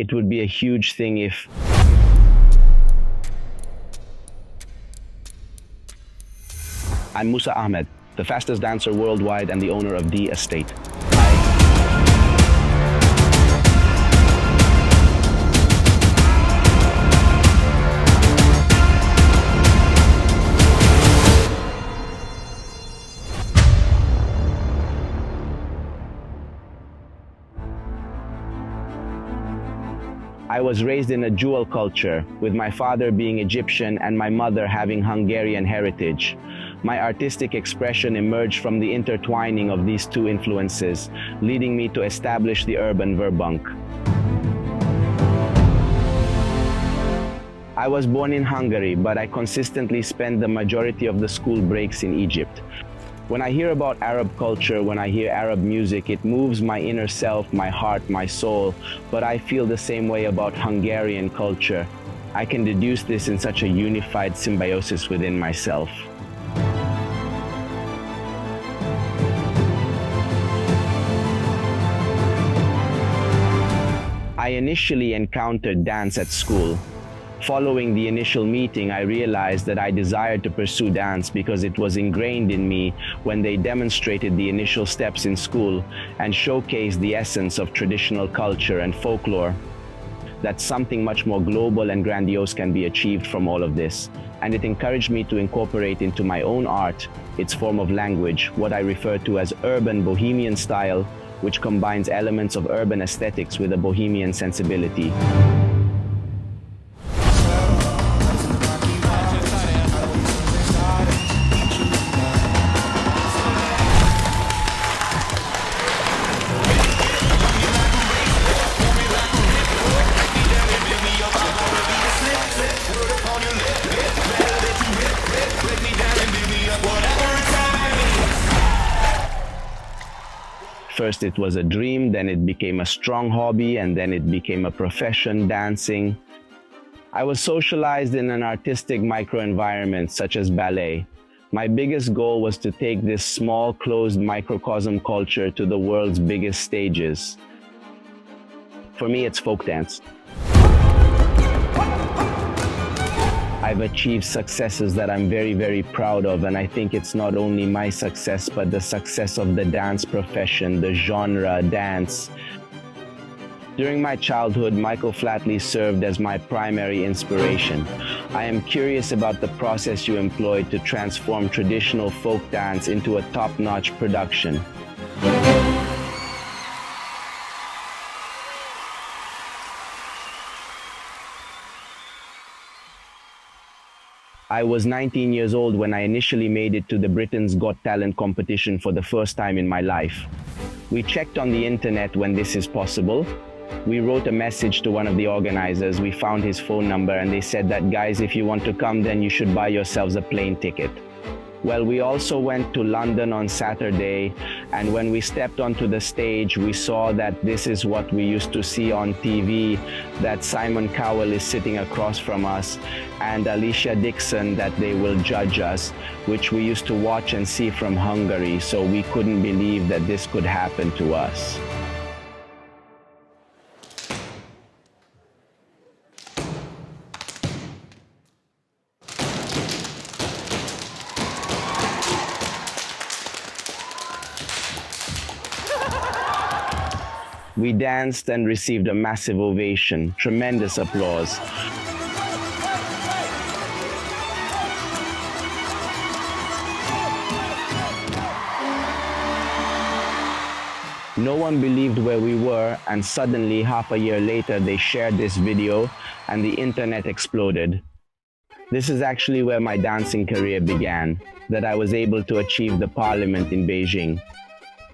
It would be a huge thing if... I'm Moussa Ahmed, the fastest dancer worldwide and the owner of The Estate. I was raised in a dual culture, with my father being Egyptian and my mother having Hungarian heritage. My artistic expression emerged from the intertwining of these two influences, leading me to establish the urban verbunk. I was born in Hungary, but I consistently spent the majority of the school breaks in Egypt. When I hear about Arab culture, when I hear Arab music, it moves my inner self, my heart, my soul, but I feel the same way about Hungarian culture. I can deduce this in such a unified symbiosis within myself. I initially encountered dance at school. Following the initial meeting, I realized that I desired to pursue dance because it was ingrained in me when they demonstrated the initial steps in school and showcased the essence of traditional culture and folklore. That something much more global and grandiose can be achieved from all of this, and it encouraged me to incorporate into my own art, its form of language, what I refer to as urban bohemian style, which combines elements of urban aesthetics with a bohemian sensibility. First it was a dream, then it became a strong hobby, and then it became a profession, dancing. I was socialized in an artistic microenvironment such as ballet. My biggest goal was to take this small, closed microcosm culture to the world's biggest stages. For me, it's folk dance. I've achieved successes that I'm very, very proud of, and I think it's not only my success, but the success of the dance profession, the genre, dance. During my childhood, Michael Flatley served as my primary inspiration. I am curious about the process you employed to transform traditional folk dance into a top-notch production. I was 19 years old when I initially made it to the Britain's Got Talent competition for the first time in my life. We checked on the internet when this is possible. We wrote a message to one of the organizers. We found his phone number and they said that, guys, if you want to come, then you should buy yourselves a plane ticket. Well, we also went to London on Saturday, and when we stepped onto the stage, we saw that this is what we used to see on TV, that Simon Cowell is sitting across from us, and Alicia Dixon, that they will judge us, which we used to watch and see from Hungary, so we couldn't believe that this could happen to us. We danced and received a massive ovation, tremendous applause. No one believed where we were, and suddenly, half a year later, they shared this video and the internet exploded. This is actually where my dancing career began, that I was able to achieve the parliament in Beijing.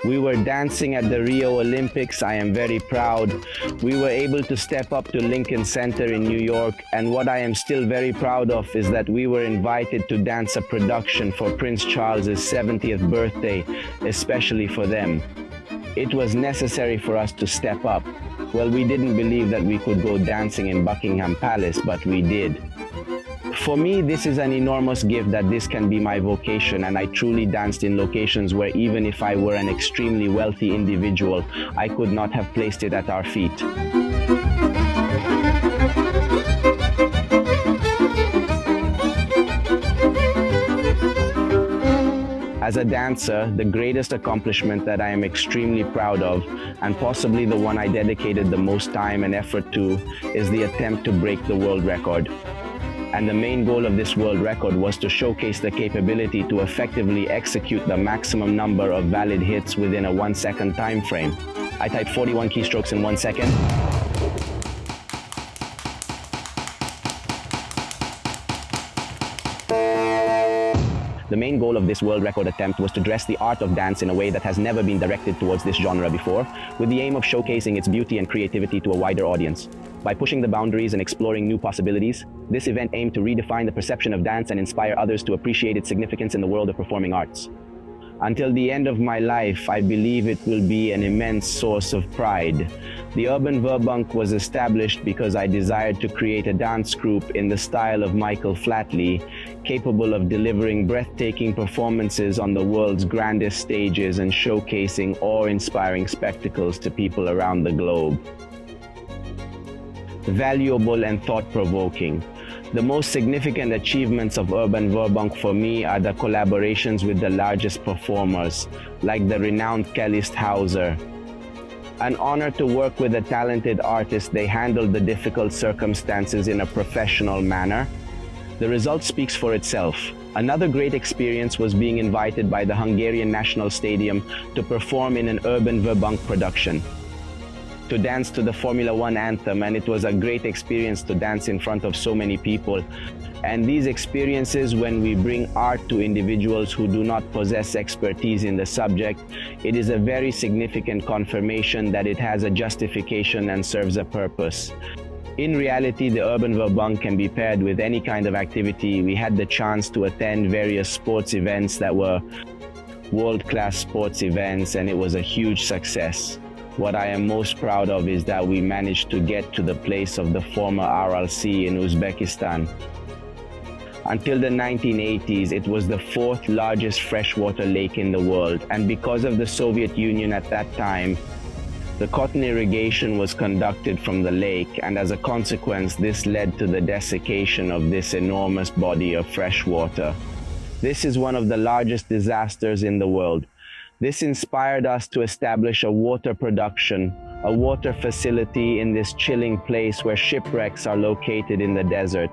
We were dancing at the Rio Olympics. I am very proud. We were able to step up to Lincoln Center in New York, and what I am still very proud of is that we were invited to dance a production for Prince Charles's 70th birthday, especially for them. It was necessary for us to step up. Well, we didn't believe that we could go dancing in Buckingham Palace, but we did. For me, this is an enormous gift that this can be my vocation, and I truly danced in locations where even if I were an extremely wealthy individual, I could not have placed it at our feet. As a dancer, the greatest accomplishment that I am extremely proud of, and possibly the one I dedicated the most time and effort to, is the attempt to break the world record. And the main goal of this world record was to showcase the capability to effectively execute the maximum number of valid hits within a 1-second time frame. I typed 41 keystrokes in 1 second. The main goal of this world record attempt was to dress the art of dance in a way that has never been directed towards this genre before, with the aim of showcasing its beauty and creativity to a wider audience. By pushing the boundaries and exploring new possibilities, this event aimed to redefine the perception of dance and inspire others to appreciate its significance in the world of performing arts. Until the end of my life, I believe it will be an immense source of pride. The Urban Verbunk was established because I desired to create a dance group in the style of Michael Flatley, capable of delivering breathtaking performances on the world's grandest stages and showcasing awe-inspiring spectacles to people around the globe. Valuable and thought-provoking. The most significant achievements of Urban Verbunk for me are the collaborations with the largest performers, like the renowned Kellist Hauser. An honor to work with a talented artist. They handled the difficult circumstances in a professional manner. The result speaks for itself. Another great experience was being invited by the Hungarian National Stadium to perform in an Urban Verbunk production, to dance to the Formula One anthem, and it was a great experience to dance in front of so many people. And these experiences, when we bring art to individuals who do not possess expertise in the subject, it is a very significant confirmation that it has a justification and serves a purpose. In reality, the Urban Verbunk can be paired with any kind of activity. We had the chance to attend various sports events that were world-class sports events, and it was a huge success. What I am most proud of is that we managed to get to the place of the former RLC in Uzbekistan. Until the 1980s, it was the fourth largest freshwater lake in the world, and because of the Soviet Union at that time, the cotton irrigation was conducted from the lake, and as a consequence, this led to the desiccation of this enormous body of fresh water. This is one of the largest disasters in the world. This inspired us to establish a water production, a water facility in this chilling place where shipwrecks are located in the desert.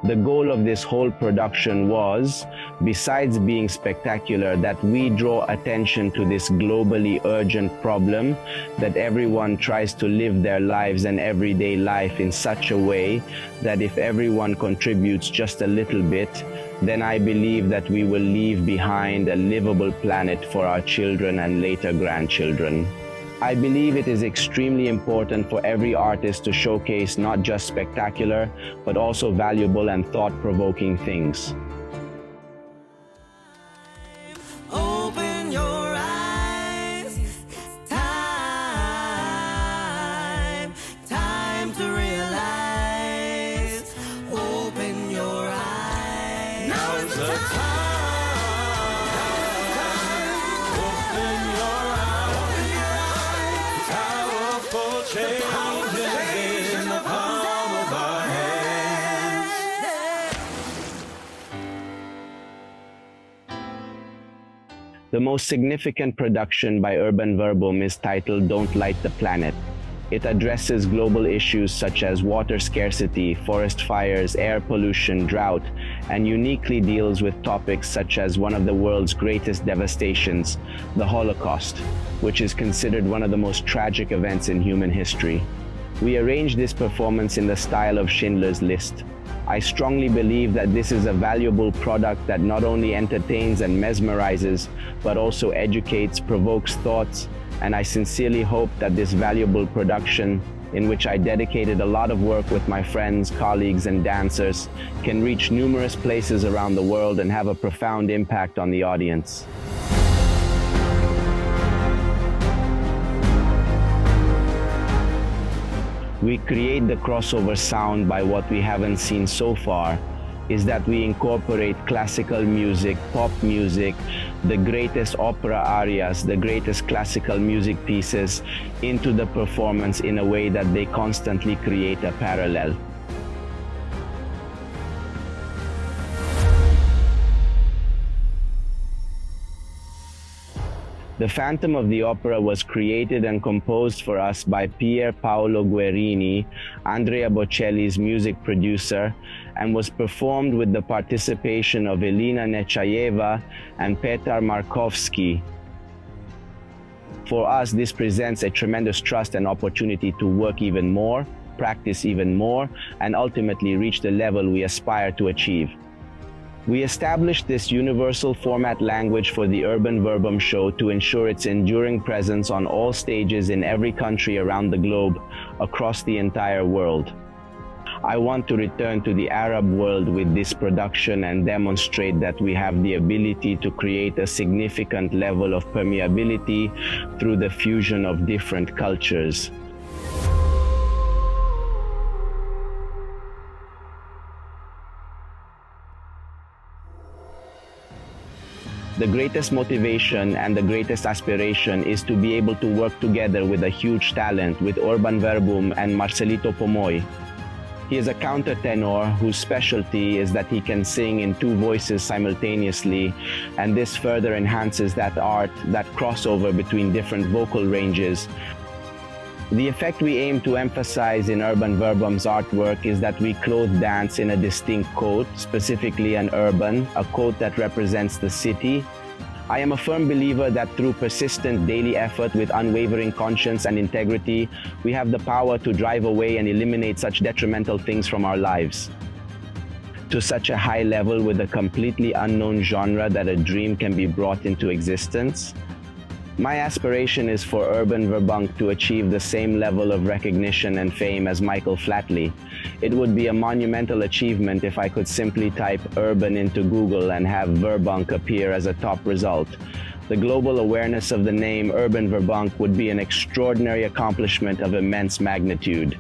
The goal of this whole production was, besides being spectacular, that we draw attention to this globally urgent problem, that everyone tries to live their lives and everyday life in such a way that if everyone contributes just a little bit, then I believe that we will leave behind a livable planet for our children and later grandchildren. I believe it is extremely important for every artist to showcase not just spectacular, but also valuable and thought-provoking things. Open your eyes, it's time to realize. Open your eyes, now is the time. The most significant production by Urban Verbum is titled Don't Light the Planet. It addresses global issues such as water scarcity, forest fires, air pollution, drought, and uniquely deals with topics such as one of the world's greatest devastations, the Holocaust, which is considered one of the most tragic events in human history. We arranged this performance in the style of Schindler's List. I strongly believe that this is a valuable product that not only entertains and mesmerizes, but also educates, provokes thoughts, and I sincerely hope that this valuable production, in which I dedicated a lot of work with my friends, colleagues, and dancers, can reach numerous places around the world and have a profound impact on the audience. We create the crossover sound by what we haven't seen so far, is that we incorporate classical music, pop music, the greatest opera arias, the greatest classical music pieces into the performance in a way that they constantly create a parallel. The Phantom of the Opera was created and composed for us by Pier Paolo Guerini, Andrea Bocelli's music producer, and was performed with the participation of Elina Nechayeva and Petar Markovsky. For us, this presents a tremendous trust and opportunity to work even more, practice even more, and ultimately reach the level we aspire to achieve. We established this universal format language for the Urban Verbum show to ensure its enduring presence on all stages in every country around the globe, across the entire world. I want to return to the Arab world with this production and demonstrate that we have the ability to create a significant level of permeability through the fusion of different cultures. The greatest motivation and the greatest aspiration is to be able to work together with a huge talent with Urban Verbum and Marcelito Pomoy. He is a countertenor whose specialty is that he can sing in two voices simultaneously, and this further enhances that art, that crossover between different vocal ranges. The effect we aim to emphasize in Urban Verbum's artwork is that we clothe dance in a distinct coat, specifically an urban, a coat that represents the city. I am a firm believer that through persistent daily effort with unwavering conscience and integrity, we have the power to drive away and eliminate such detrimental things from our lives. To such a high level with a completely unknown genre that a dream can be brought into existence. My aspiration is for Urban Verbunk to achieve the same level of recognition and fame as Michael Flatley. It would be a monumental achievement if I could simply type urban into Google and have Verbunk appear as a top result. The global awareness of the name Urban Verbunk would be an extraordinary accomplishment of immense magnitude.